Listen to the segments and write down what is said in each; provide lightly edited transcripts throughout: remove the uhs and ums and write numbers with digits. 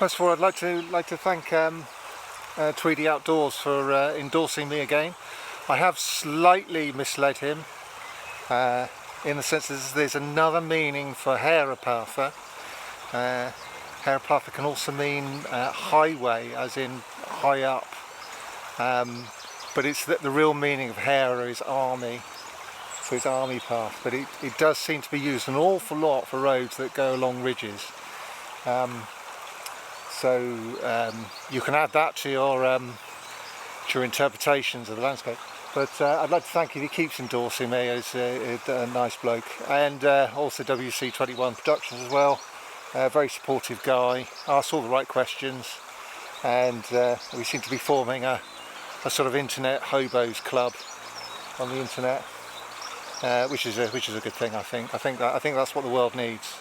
First of all, I'd like to thank Tweedy Outdoors for endorsing me again. I have slightly misled him in the sense that there's another meaning for Hairapatha. Hairapatha can also mean highway, as in high up, but it's that the real meaning of Hera is army, so it's army path, but it does seem to be used an awful lot for roads that go along ridges. So you can add that to your interpretations of the landscape. But I'd like to thank him. He keeps endorsing me. He's a nice bloke, and also WC21 Productions as well. Very supportive guy. Asks all the right questions, and we seem to be forming a sort of internet hobos club on the internet, which is a good thing. I think that's what the world needs.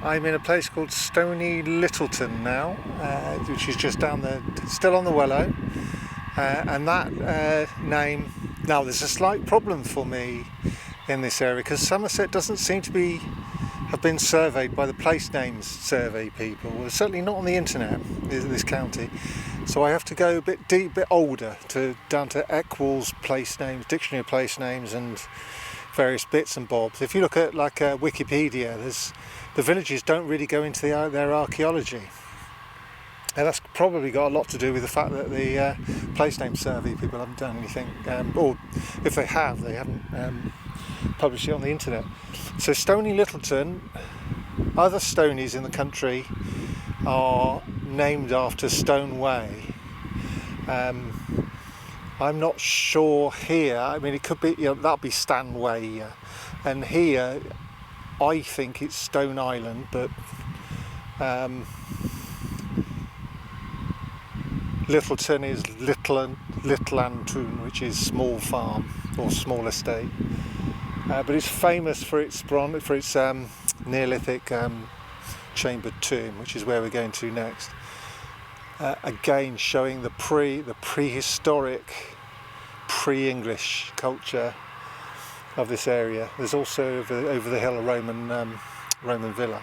I'm in a place called Stoney Littleton now, which is just still on the Wellow, and that name. Now there's a slight problem for me in this area because Somerset doesn't seem to have been surveyed by the place names survey people. Well, certainly not on the internet. This county, so I have to go a bit older down to Eccles place names, dictionary of place names, and various bits and bobs. If you look at Wikipedia, the villages don't really go into their archaeology, and that's probably got a lot to do with the fact that the place name survey people haven't done anything, or if they haven't published it on the internet. So Stoney Littleton, other Stonies in the country are named after Stone Way. I'm not sure here. I mean, it could be, that'll be Stanway, and here I think it's Stone Island, but Littleton is Littleantun, which is small farm or small estate, but it's famous for its Neolithic chambered tomb, which is where we're going to next. Again, showing the prehistoric, pre-English culture of this area. There's also over the hill a Roman villa.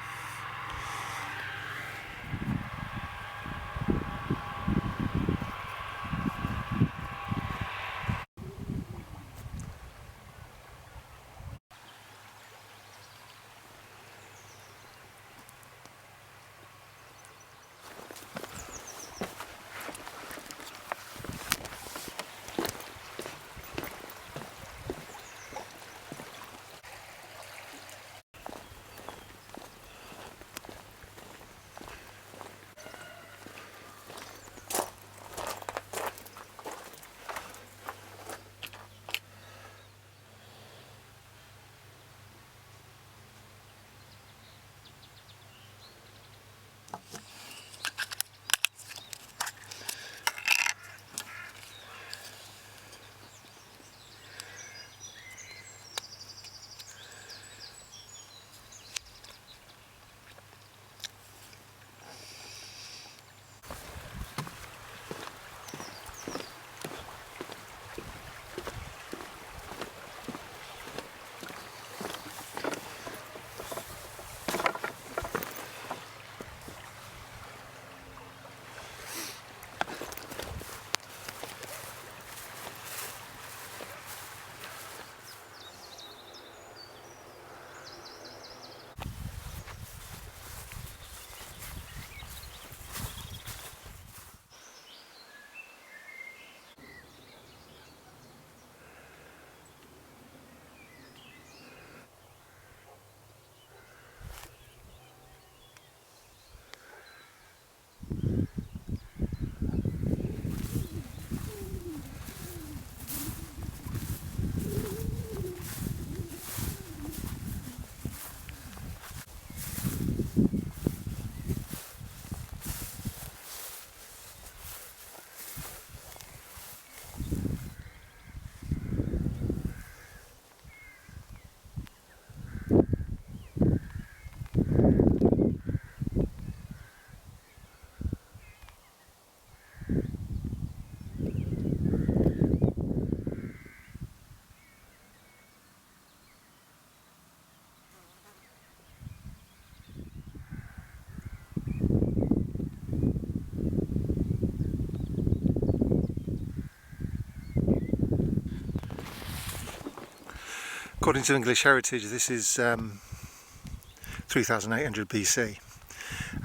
According to English Heritage, this is 3800 BC,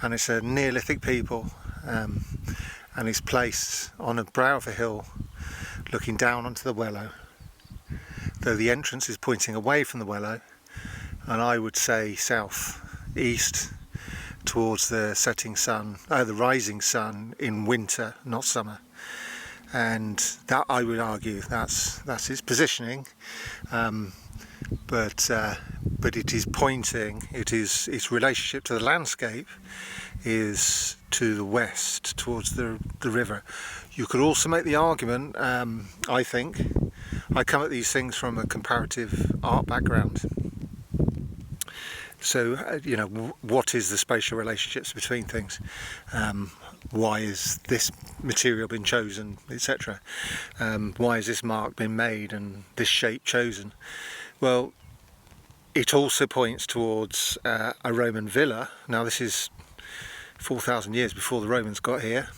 and it's a Neolithic people, and it's placed on a brow of a hill looking down onto the Wellow, though the entrance is pointing away from the Wellow, and I would say south east towards the setting sun, the rising sun in winter, not summer. And that, I would argue, that's its positioning, but it is pointing, its relationship to the landscape is to the west towards the river. You could also make the argument, I think, I come at these things from a comparative art background. So, you know, what is the spatial relationships between things? Why is this material been chosen, etc.? Why has this mark been made and this shape chosen? Well, it also points towards a Roman villa. Now, this is 4,000 years before the Romans got here,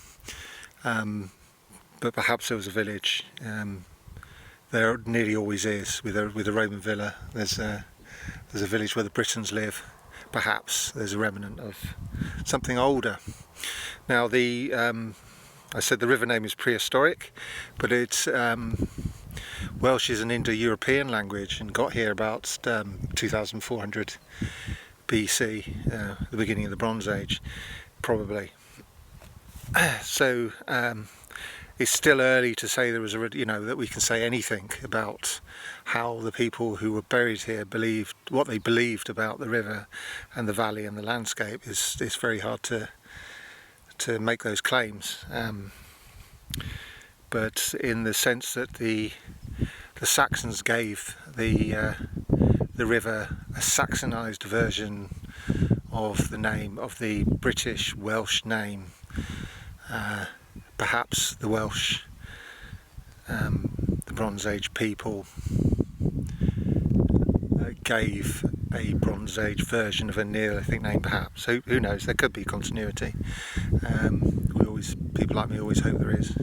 but perhaps there was a village. There nearly always is with a Roman villa. There's a village where the Britons live. Perhaps there's a remnant of something older. Now, I said the river name is prehistoric, but it's Welsh is an Indo-European language and got here about 2400 BC, the beginning of the Bronze Age, probably. So it's still early to say there was that we can say anything about how the people who were buried here believed, what they believed about the river and the valley and the landscape. It's very hard to make those claims, but in the sense that the Saxons gave the river a Saxonized version of the name of the British Welsh name. Perhaps the Welsh, the Bronze Age people, gave a Bronze Age version of a Neolithic name, perhaps. Who knows? There could be continuity. People like me always hope there is.